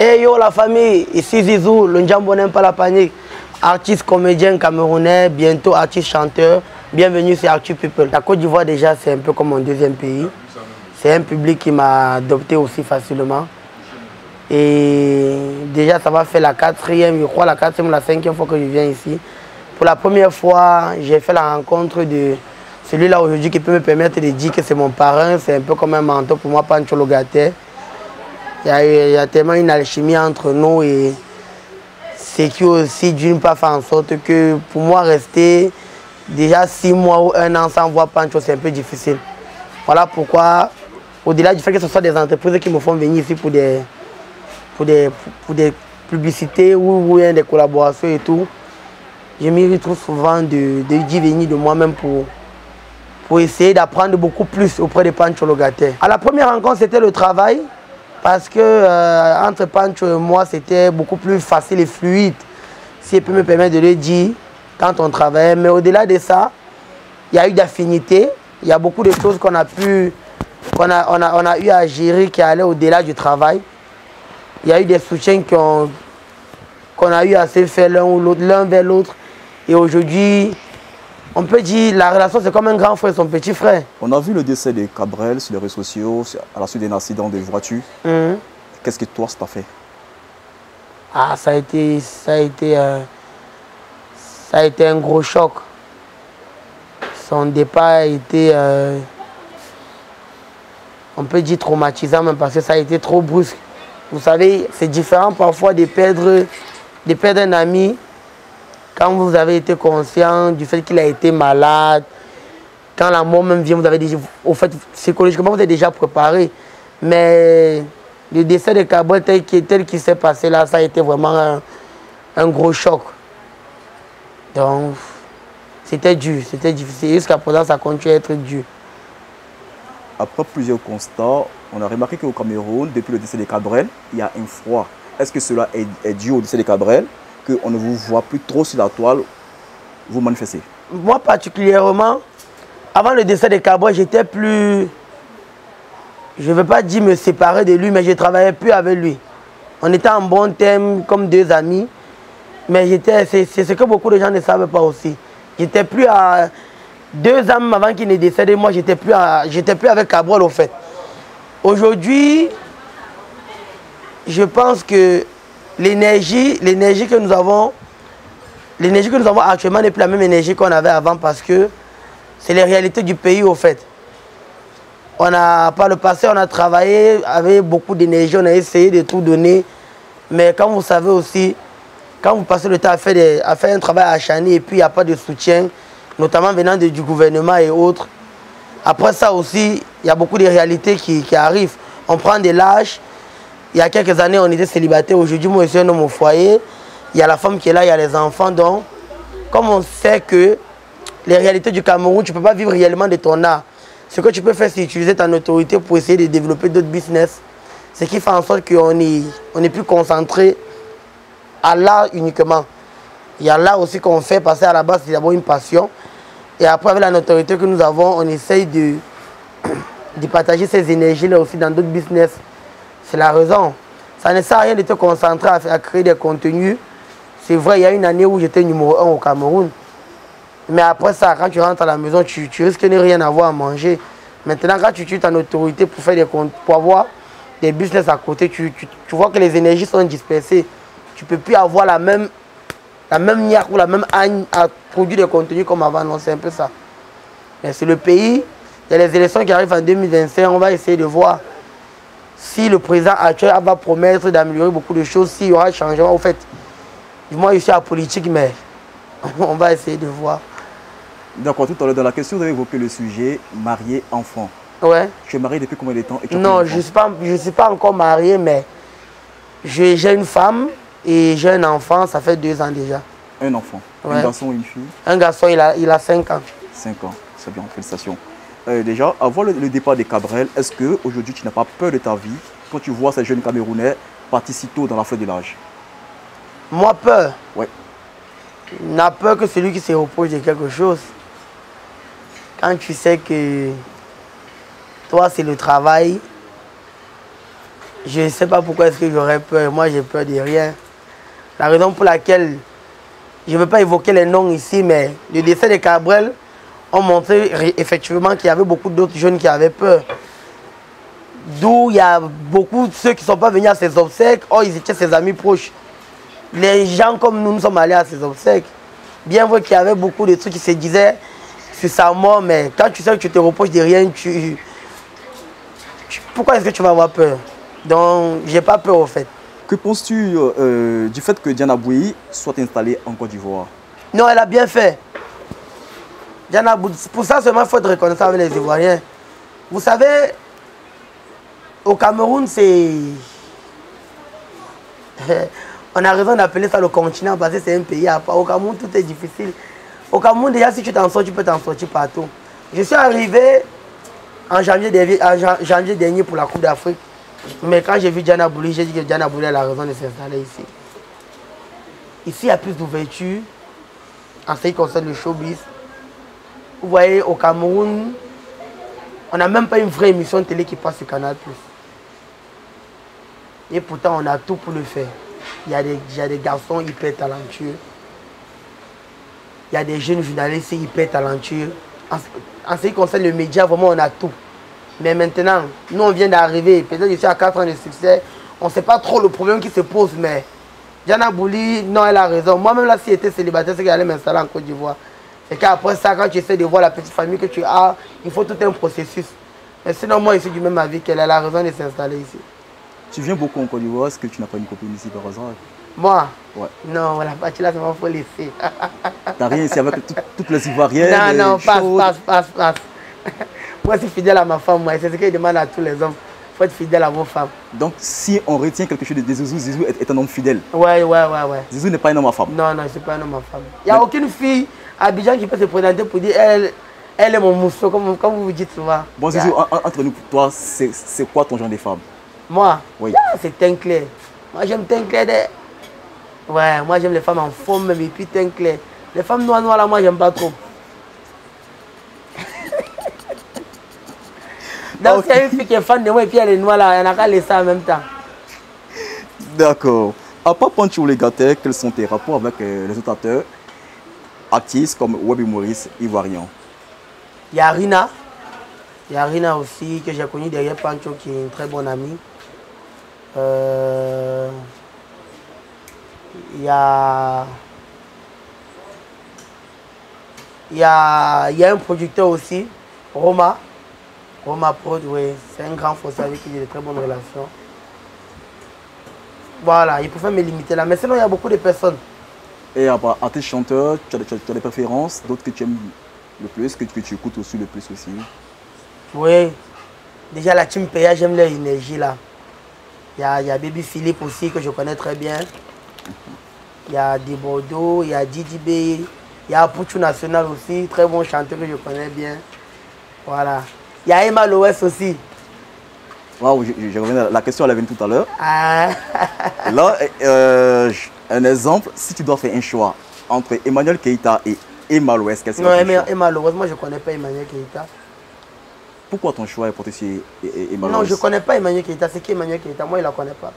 Hey yo la famille, ici Zizou, le Njambo n'aime pas la panique. Artiste, comédien camerounais, bientôt artiste chanteur. Bienvenue sur Actu People. La Côte d'Ivoire déjà c'est un peu comme mon deuxième pays. C'est un public qui m'a adopté aussi facilement. Et déjà ça va faire la quatrième, je crois la quatrième ou la cinquième fois que je viens ici. Pour la première fois, j'ai fait la rencontre de celui-là aujourd'hui qui peut me permettre de dire que c'est mon parrain. C'est un peu comme un mentor pour moi, Pancho Logate. Il y a tellement une alchimie entre nous et ce qui aussi d'une part fait en sorte que pour moi rester déjà 6 mois ou 1 an sans voir Pancho, c'est un peu difficile. Voilà pourquoi, au-delà du fait que ce soit des entreprises qui me font venir ici pour des publicités ou des collaborations et tout, je m'y retrouve souvent de venir de moi-même pour essayer d'apprendre beaucoup plus auprès de Pancho Logate. À la première rencontre, c'était le travail. Parce que entre Pancho et moi, c'était beaucoup plus facile et fluide, si je peux me permettre de le dire, quand on travaillait. Mais au-delà de ça, il y a eu d'affinité. Il y a beaucoup de choses qu'on a eu à gérer qui allaient au-delà du travail. Il y a eu des soutiens qu'on a eu à se faire l'un vers l'autre. Et aujourd'hui, on peut dire la relation, c'est comme un grand frère et son petit frère. On a vu le décès de Cabrel sur les réseaux sociaux à la suite d'un accident de voiture. Qu'est-ce que toi, ça t'a fait? Ah, ça a été un gros choc. Son départ a été, on peut dire traumatisant même parce que ça a été trop brusque. Vous savez, c'est différent parfois de perdre un ami. Quand vous avez été conscient du fait qu'il a été malade, quand la mort même vient, vous avez déjà, au fait, psychologiquement, vous êtes déjà préparé. Mais le décès de Cabrel tel qu'il s'est passé là, ça a été vraiment un gros choc. Donc, c'était dur, c'était difficile. Jusqu'à présent, ça continue à être dur. Après plusieurs constats, on a remarqué qu'au Cameroun, depuis le décès de Cabrel, il y a un froid. Est-ce que cela est dû au décès de Cabrel? On ne vous voit plus trop sur la toile, vous manifestez? Moi particulièrement, avant le décès de Cabrel, j'étais plus, je ne veux pas dire me séparer de lui, mais je ne travaillais plus avec lui. On était en bon terme comme deux amis, mais c'est ce que beaucoup de gens ne savent pas aussi. J'étais plus à 2 ans avant qu'il ne décède, moi j'étais plus avec Cabrel au fait. Aujourd'hui, je pense que l'énergie que nous avons actuellement n'est plus la même énergie qu'on avait avant parce que c'est les réalités du pays au fait. Par le passé, on a travaillé avec beaucoup d'énergie, on a essayé de tout donner. Mais quand vous savez aussi, quand vous passez le temps à faire un travail acharné et puis il n'y a pas de soutien, notamment venant du gouvernement et autres, après ça aussi, il y a beaucoup de réalités qui arrivent. On prend de l'âge. Il y a quelques années, on était célibataire. Aujourd'hui, moi, je suis un homme au foyer. Il y a la femme qui est là, il y a les enfants. Donc, comme on sait que les réalités du Cameroun, tu ne peux pas vivre réellement de ton art. Ce que tu peux faire, c'est utiliser ton autorité pour essayer de développer d'autres business. Ce qui fait en sorte qu'on est plus concentré à l'art uniquement. Il y a l'art aussi qu'on fait passer à la base, c'est d'abord une passion. Et après, avec la notoriété que nous avons, on essaye de partager ces énergies-là aussi dans d'autres business. C'est la raison. Ça ne sert à rien de te concentrer à créer des contenus. C'est vrai, il y a une année où j'étais numéro 1 au Cameroun. Mais après ça, quand tu rentres à la maison, tu risques de ne rien avoir à manger. Maintenant, quand tu utilises ta autorité pour avoir des business à côté, tu vois que les énergies sont dispersées. Tu ne peux plus avoir la même niaque ou la même âne à produire des contenus comme avant. Non, c'est un peu ça. Mais c'est le pays. Il y a les élections qui arrivent en 2025. On va essayer de voir si le président actuel va promettre d'améliorer beaucoup de choses, s'il y aura changement. Au fait, moi je suis à politique, mais on va essayer de voir. D'accord, tout à l'heure dans la question, vous avez évoqué le sujet marié-enfant. Ouais. Tu es marié depuis combien de temps? Non, je ne suis pas encore marié, mais j'ai une femme et j'ai un enfant, ça fait 2 ans déjà. Un enfant? Ouais. Un garçon ou une fille? Un garçon, il a 5 ans. 5 ans, c'est bien, félicitations. Déjà, avant le départ de Cabrel, est-ce qu'aujourd'hui tu n'as pas peur de ta vie quand tu vois ces jeunes Camerounais partir si tôt dans la fleur de l'âge? Moi, peur? Oui. N'a peur que celui qui se reproche de quelque chose. Quand tu sais que toi, c'est le travail, Je ne sais pas pourquoi est-ce que j'aurais peur. Moi, j'ai peur de rien. La raison pour laquelle je ne veux pas évoquer les noms ici, mais le décès de Cabrel ont montré effectivement qu'il y avait beaucoup d'autres jeunes qui avaient peur. D'où il y a beaucoup de ceux qui ne sont pas venus à ses obsèques. Oh, ils étaient ses amis proches. Les gens comme nous sommes allés à ses obsèques. Bien vrai qu'il y avait beaucoup de trucs qui se disaient sur sa mort, mais quand tu sais que tu te reproches de rien, pourquoi est-ce que tu vas avoir peur? Donc, j'ai pas peur au fait. Que penses-tu du fait que Diana Bouyi soit installée en Côte d'Ivoire? Non, elle a bien fait. Diana Bouyi, pour ça seulement, il faut être reconnaissant avec les Ivoiriens. Vous savez, au Cameroun, c'est... On a raison d'appeler ça le continent parce que c'est un pays à part. Au Cameroun, tout est difficile. Au Cameroun, déjà, si tu t'en sors, tu peux t'en sortir partout. Je suis arrivé en janvier dernier pour la Coupe d'Afrique. Mais quand j'ai vu Diana Bouyi, j'ai dit que Diana Bouyi a la raison de s'installer ici. Ici, il y a plus d'ouverture en ce qui concerne le showbiz. Vous voyez, au Cameroun, on n'a même pas une vraie émission de télé qui passe sur Canal+. Et pourtant, on a tout pour le faire. Il y a des garçons hyper talentueux. Il y a des jeunes journalistes hyper talentueux. En ce qui concerne le média, vraiment, on a tout. Mais maintenant, nous, on vient d'arriver. Peut-être ici à 4 ans de succès. On ne sait pas trop le problème qui se pose, mais Diana Bouyi, non, elle a raison. Moi-même, là, si j'étais célibataire, c'est qu'elle allait m'installer en Côte d'Ivoire. Et qu'après ça, quand tu essaies de voir la petite famille que tu as, il faut tout un processus. Mais sinon, moi, je suis du même avis qu'elle a la raison de s'installer ici. Tu viens beaucoup en Côte d'Ivoire, est-ce que tu n'as pas une copine ici par hasard? Moi? Ouais. Non, la partie là, ça m'a faut laisser. T'as rien ici avec toutes les Ivoiriennes? Non, passe. Moi, je suis fidèle à ma femme, moi. C'est ce que je demande à tous les hommes. Il faut être fidèle à vos femmes. Donc, si on retient quelque chose de Zizou, Zizou est un homme fidèle. Ouais. Zizou n'est pas un homme à femme. Non, je ne suis pas un homme à femme. Il n'y a aucune fille à Abidjan qui peut se présenter pour dire elle est mon mousseau, comme vous vous dites souvent. Bon, Zizou, entre nous, toi, c'est quoi ton genre de femme? Moi? Oui. C'est teint clair. Moi, j'aime teint clair. Ouais, moi, j'aime les femmes en forme, même, et puis teint clair. Les femmes noires, là, moi, j'aime pas trop. Donc, s'il y a une fille qui est fan de moi et puis elle est noire, là, elle n'a qu'à laisser ça en même temps. D'accord. À part Pancho Légaté, quels sont tes rapports avec les autres acteurs, artistes comme Webby Maurice, Ivoirien? Il y a Rina. Il y a Rina aussi, que j'ai connu derrière Pancho, qui est une très bonne amie. Il y a un producteur aussi, Roma Prod, oui, c'est un grand fossé avec qui j'ai de très bonnes relations. Voilà, il pouvait me limiter là, mais sinon il y a beaucoup de personnes. Et à part tes chanteurs, tu as des préférences, d'autres que tu aimes le plus, que tu écoutes aussi le plus aussi? Oui, déjà la team PA, j'aime leur énergie là. Il y a Baby Philippe aussi que je connais très bien. Il y a Di Bordeaux, il y a Didi B, il y a Pouchou National aussi, très bon chanteur que je connais bien. Voilà. Il y a Emma Loès aussi. Waouh, je reviens à la question, elle est venue tout à l'heure. Ah. Là, un exemple, si tu dois faire un choix entre Emmanuel Keita et Emma Loès, qu'est-ce que tu choix? Non, Emma Loès, moi je ne connais pas Emmanuel Keita. Pourquoi ton choix est porté sur Emma Loès? Non, je ne connais pas Emmanuel Keita. C'est qui Emmanuel Keita? Moi, je ne la connais pas.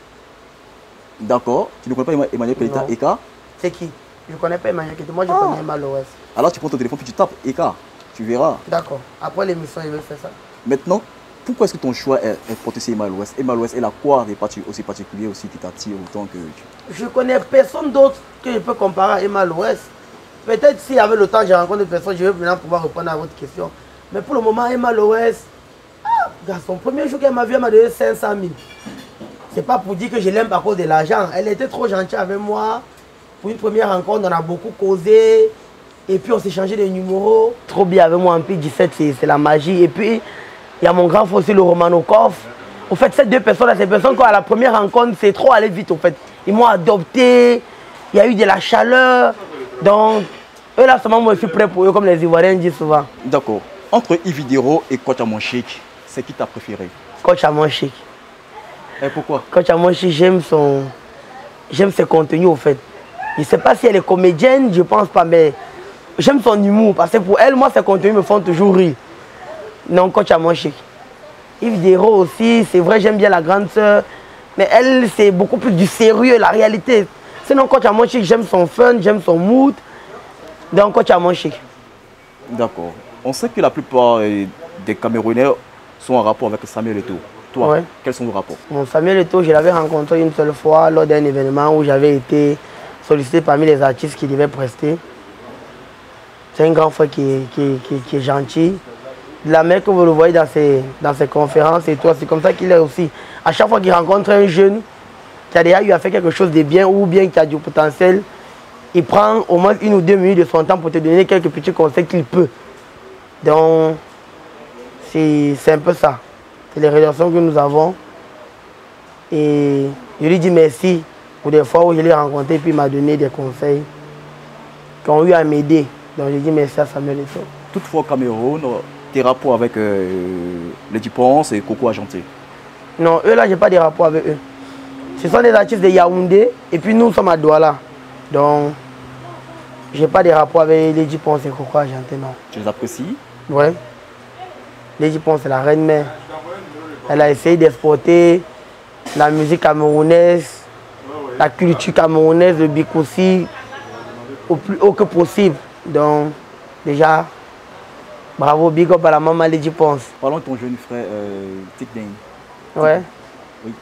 D'accord. Tu ne connais pas Emmanuel Keita, Eka? C'est qui? Je ne connais pas Emmanuel Keita. Moi, je connais Emma Loès. Alors, tu prends ton téléphone puis tu tapes Eka. Tu verras. D'accord. Après l'émission, je vais faire ça. Maintenant, pourquoi est-ce que ton choix est porté sur Emma Loès? Emma Loès, elle a quoi de aussi particulier aussi qui t'attire autant que tu... Je ne connais personne d'autre que je peux comparer à Emma Loès. Peut-être s'il y avait le temps, j'ai rencontré des personnes, je vais maintenant pouvoir répondre à votre question. Mais pour le moment, Emma Loès, son premier jour qu'elle m'a vu, elle m'a donné 500 000. C'est pas pour dire que je l'aime à cause de l'argent. Elle était trop gentille avec moi. Pour une première rencontre, on a beaucoup causé. Et puis on s'est changé de numéro. Trop bien avec moi en P17, c'est la magie. Et puis, il y a mon grand frère aussi, le Romanokov. En fait, ces deux personnes-là, ces personnes qui à la première rencontre, c'est trop allé vite en fait. Ils m'ont adopté. Il y a eu de la chaleur. Donc, eux là, seulement moi je suis prêt pour eux, comme les Ivoiriens disent souvent. D'accord. Entre Ividero et Coach Amonchik, c'est qui t'a préféré? Coach Amonchik. Et pourquoi? Coach Amonchik, j'aime ses contenus au fait. Je ne sais pas si elle est comédienne, je pense pas, mais j'aime son humour. Parce que pour elle, moi, ses contenus me font toujours rire. Non, Coach Amonchik. Yves Dero aussi, c'est vrai, j'aime bien la grande sœur. Mais elle, c'est beaucoup plus du sérieux, la réalité. Sinon, Coach Amon Chic, j'aime son fun, j'aime son mood. Donc, Coach Amon Chic. D'accord. On sait que la plupart des Camerounais sont en rapport avec Samuel Eto'o. Toi, ouais. Quels sont vos rapports? Bon, Samuel Eto'o, je l'avais rencontré une seule fois lors d'un événement où j'avais été sollicité parmi les artistes qui devaient prester. C'est un grand frère qui est gentil. La mère que vous le voyez dans ses conférences et tout, c'est comme ça qu'il est aussi. À chaque fois qu'il rencontre un jeune qui a déjà eu à faire quelque chose de bien ou bien qui a du potentiel, il prend au moins 1 ou 2 minutes de son temps pour te donner quelques petits conseils qu'il peut. Donc, c'est un peu ça. C'est les relations que nous avons. Et je lui dis merci pour des fois où je l'ai rencontré et puis il m'a donné des conseils qui ont eu à m'aider. Donc, je dis merci à Samuel Eto'o. Toutefois, au Cameroun, tes rapports avec les Dupons et Coco Argenté? Non, eux là, je n'ai pas de rapport avec eux. Ce sont des artistes de Yaoundé et puis nous sommes à Douala. Donc, je n'ai pas de rapport avec les Dupons et Coco Argenté, non. Tu les apprécies? Oui. Les Dupons, c'est la reine-mère. Elle a essayé d'exporter la musique camerounaise, la culture camerounaise, le bikoussi, au plus haut que possible. Donc, déjà, bravo, big up à la maman Lady Ponce. Parlons de ton jeune frère, Tic Deng. Ouais. Oui.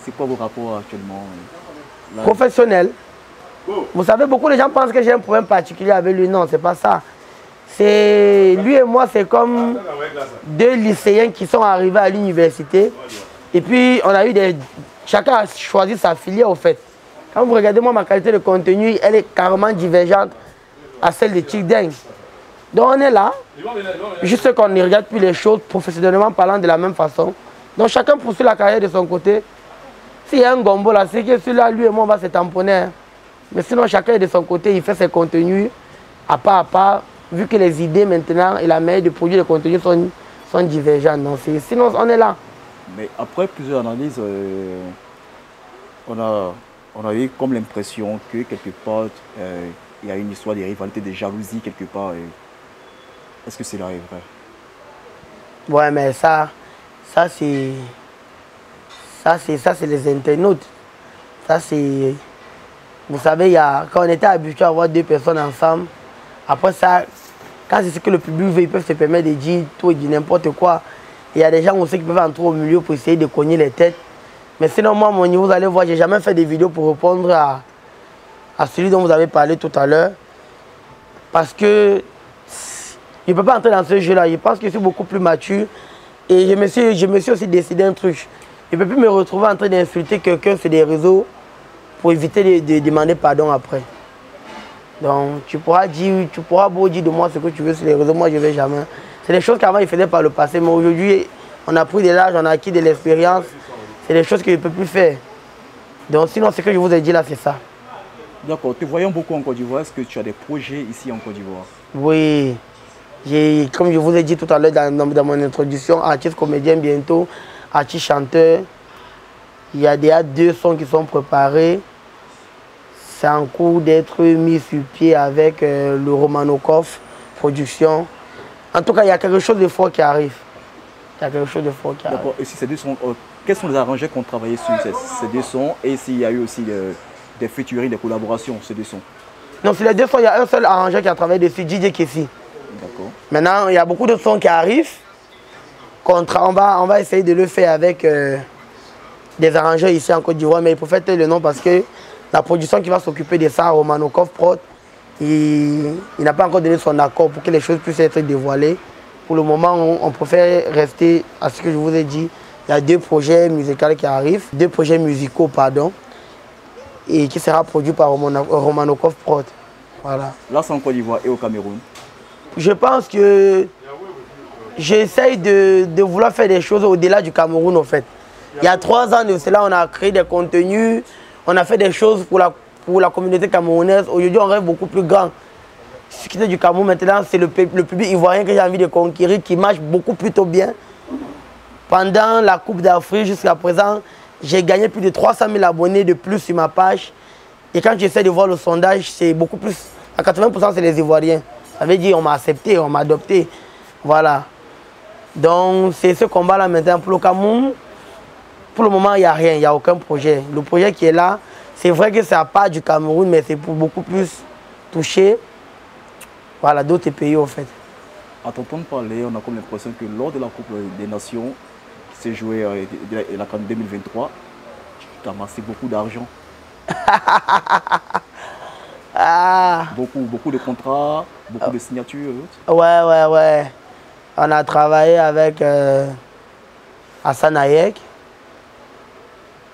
C'est quoi vos rapports actuellement là? Professionnel. Vous savez, beaucoup de gens pensent que j'ai un problème particulier avec lui. Non, c'est pas ça. C'est lui et moi, c'est comme 2 lycéens qui sont arrivés à l'université. Et puis, on a eu des... Chacun a choisi sa filière, au fait. Quand vous regardez, moi, ma qualité de contenu, elle est carrément divergente à celle de Tic Deng. Donc, on est là. Juste qu'on ne regarde plus les choses professionnellement parlant de la même façon. Donc, chacun poursuit la carrière de son côté. S'il y a un gombo là, c'est que celui-là, lui et moi, on va se tamponner. Hein. Mais sinon, chacun est de son côté, il fait ses contenus à pas, vu que les idées maintenant et la manière de produire les contenus sont divergentes. Donc, sinon, on est là. Mais après plusieurs analyses, on a eu comme l'impression que quelque part, il y a une histoire de rivalité, de jalousie quelque part. Est-ce que c'est là vrai? Ouais, mais ça c'est les internautes. Ça, c'est... Vous savez, quand on était habitué à avoir 2 personnes ensemble, après ça, quand c'est ce que le public veut, ils peuvent se permettre de dire tout et de n'importe quoi. Il y a des gens aussi qui peuvent entrer au milieu pour essayer de cogner les têtes. Mais sinon, moi, mon niveau, vous allez voir, je n'ai jamais fait de vidéo pour répondre à celui dont vous avez parlé tout à l'heure. Parce que je ne peux pas entrer dans ce jeu-là. Je pense que je suis beaucoup plus mature. Et je me suis aussi décidé un truc. Je ne peux plus me retrouver en train d'insulter quelqu'un sur des réseaux pour éviter de demander pardon après. Donc, tu pourras beau dire de moi ce que tu veux sur les réseaux, moi je ne vais jamais. C'est des choses qu'avant il faisait par le passé, mais aujourd'hui, on a pris de l'âge, on a acquis de l'expérience. C'est des choses que je ne peux plus faire. Donc, sinon, ce que je vous ai dit là, c'est ça. D'accord, te voyons beaucoup en Côte d'Ivoire. Est-ce que tu as des projets ici en Côte d'Ivoire? Oui. Comme je vous ai dit tout à l'heure dans mon introduction, artiste comédien bientôt, artiste chanteur. Il y a déjà 2 sons qui sont préparés. C'est en cours d'être mis sur pied avec le Romanokov Production. En tout cas, il y a quelque chose de fort qui arrive. D'accord. Et si ces 2 sons, quels sont les arrangeurs qui ont travaillé sur ces 2 sons? Et s'il y a eu aussi des featuring, des collaborations sur ces 2 sons? Non, sur les 2 sons, il y a un seul arrangeur qui a travaillé dessus, DJ Kessi. D'accord. Maintenant, il y a beaucoup de sons qui arrivent. On va essayer de le faire avec des arrangeurs ici en Côte d'Ivoire, mais il faut faire le nom parce que la production qui va s'occuper de ça, Romanokov Prod, il n'a pas encore donné son accord pour que les choses puissent être dévoilées. Pour le moment, on préfère rester à ce que je vous ai dit. Il y a 2 projets musicaux qui arrivent, 2 projets musicaux, pardon, et qui sera produit par Romanokov Prod. Voilà. Là, c'est en Côte d'Ivoire et au Cameroun. Je pense que j'essaye de vouloir faire des choses au-delà du Cameroun, en fait. Il y a 3 ans de cela, on a créé des contenus, on a fait des choses pour la communauté camerounaise. Aujourd'hui, on rêve beaucoup plus grand. Ce qui est du Cameroun maintenant, c'est le public ivoirien que j'ai envie de conquérir, qui marche beaucoup plutôt bien. Pendant la Coupe d'Afrique, jusqu'à présent, j'ai gagné plus de 300 000 abonnés de plus sur ma page. Et quand j'essaie de voir le sondage, c'est beaucoup plus. À 80%, c'est les Ivoiriens. Ça veut dire on m'a accepté, on m'a adopté. Voilà. Donc, c'est ce combat-là maintenant pour le Cameroun. Pour le moment, il n'y a rien, il n'y a aucun projet. Le projet qui est là, c'est vrai que ça part du Cameroun, mais c'est pour beaucoup plus toucher voilà, d'autres pays, en fait. À t'entendre parler, on a comme l'impression que lors de la Coupe des Nations, qui s'est jouée la CAN 2023, tu as amassé beaucoup d'argent. Beaucoup de contrats, beaucoup de signatures. Ouais. On a travaillé avec Hassan Hayek.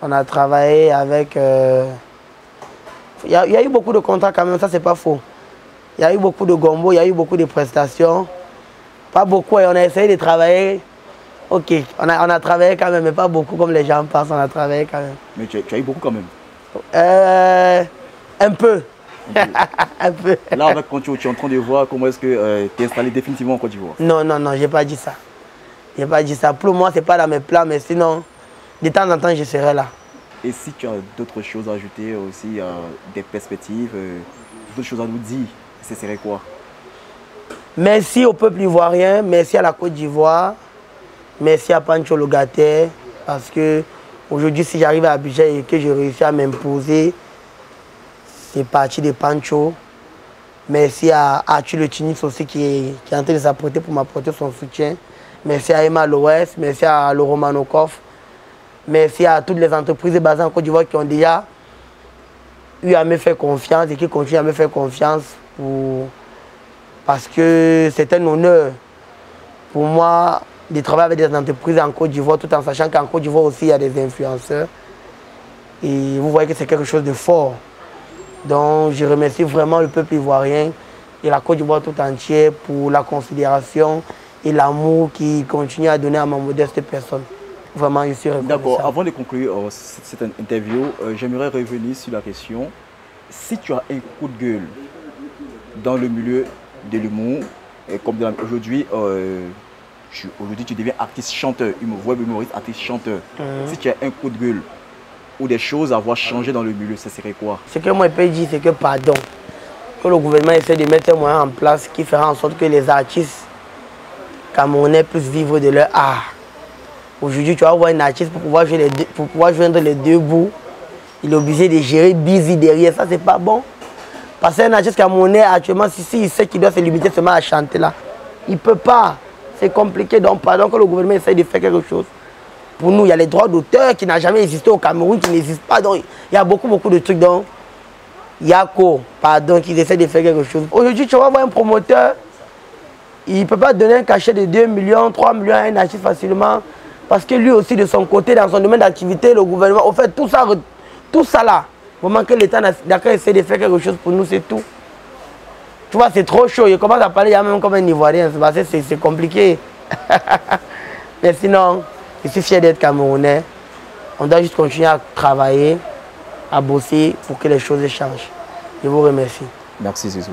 On a travaillé avec... Il y a eu beaucoup de contrats quand même, ça c'est pas faux. Il y a eu beaucoup de gombo, il y a eu beaucoup de prestations. Pas beaucoup, et on a essayé de travailler. Ok, on a travaillé quand même, mais pas beaucoup comme les gens pensent, on a travaillé quand même. Mais tu as eu beaucoup quand même. Un peu. Un peu. Là, avec quand tu es en train de voir comment est-ce que tu es installé définitivement en Côte d'Ivoire. Non, j'ai pas dit ça. J'ai pas dit ça. Pour moi, c'est pas dans mes plans, mais sinon, de temps en temps, je serai là. Et si tu as d'autres choses à ajouter aussi, des perspectives, d'autres choses à nous dire, ce serait quoi? Merci au peuple ivoirien, merci à la Côte d'Ivoire, merci à Pancho Logate, parce que aujourd'hui, si j'arrive à Abidjan et que je réussis à m'imposer, c'est parti de Pancho. Merci à Arthur Le Tunis aussi qui est en train de s'apprêter pour m'apporter son soutien. Merci à Emma Loès, merci à Laurent Manokov. Merci à toutes les entreprises basées en Côte d'Ivoire qui ont déjà eu à me faire confiance et qui continuent à me faire confiance parce que c'est un honneur pour moi de travailler avec des entreprises en Côte d'Ivoire tout en sachant qu'en Côte d'Ivoire aussi il y a des influenceurs. Et vous voyez que c'est quelque chose de fort. Donc je remercie vraiment le peuple ivoirien et la Côte d'Ivoire tout entière pour la considération et l'amour qu'ils continuent à donner à ma modeste personne. Vraiment, je suis reconnaissant. D'accord, avant de conclure cette interview, j'aimerais revenir sur la question. Si tu as un coup de gueule dans le milieu de l'humour, comme aujourd'hui, tu deviens artiste-chanteur, web humoriste, artiste-chanteur. Si tu as un coup de gueule ou des choses à voir changer dans le milieu, ça serait quoi? Ce que moi je peux dire, c'est que pardon. Que le gouvernement essaie de mettre un moyen en place qui fera en sorte que les artistes camerounais puissent vivre de leur art. Aujourd'hui, tu vas voir un artiste pour pouvoir joindre les deux bouts. Il est obligé de gérer busy derrière. Ça, c'est pas bon. Parce qu'un artiste camerounais, actuellement, si il sait qu'il doit se limiter seulement à chanter là, il ne peut pas. C'est compliqué. Donc, pardon que le gouvernement essaie de faire quelque chose. Pour nous, il y a les droits d'auteur qui n'ont jamais existé au Cameroun, qui n'existent pas. Donc, il y a beaucoup de trucs. Donc, il y a quoi, pardon, qui essaie de faire quelque chose. Aujourd'hui, tu vas voir un promoteur, il ne peut pas donner un cachet de 2 millions, 3 millions à un artiste facilement. Parce que lui aussi, de son côté, dans son domaine d'activité, le gouvernement, au fait, tout ça là, vraiment que l'État d'accord essaie de faire quelque chose pour nous, c'est tout. Tu vois, c'est trop chaud. Il commence à parler, il y a même comme un Ivoirien, c'est compliqué. Mais sinon, je suis fier d'être Camerounais. On doit juste continuer à travailler, à bosser pour que les choses changent. Je vous remercie. Merci, Zizou.